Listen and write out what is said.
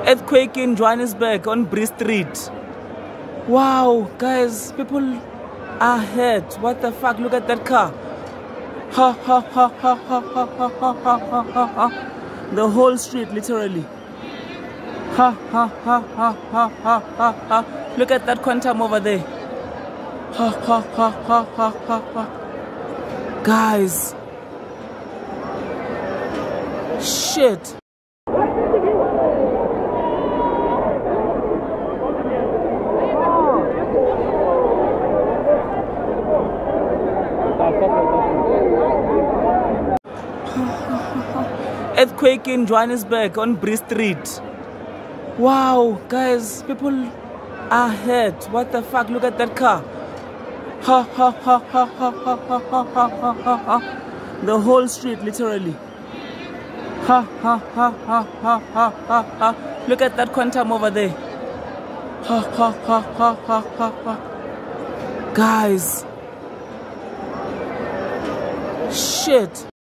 Earthquake in Johannesburg on Bree Street. Wow, guys, people are hurt. What the fuck? Look at that car. Ha ha ha ha ha ha ha ha ha ha ha. The whole street, literally. Ha ha ha ha ha ha ha ha. Look at that quantum over there. Ha ha ha ha ha ha ha. Guys. Shit. Earthquake in Johannesburg on Bree Street. Wow, guys, people are hurt. What the fuck? Look at that car. Ha ha ha ha ha ha ha ha ha ha ha. The whole street, literally. Ha ha ha ha ha ha ha ha. Look at that quantum over there. Ha ha ha ha ha ha ha. Guys. Shit.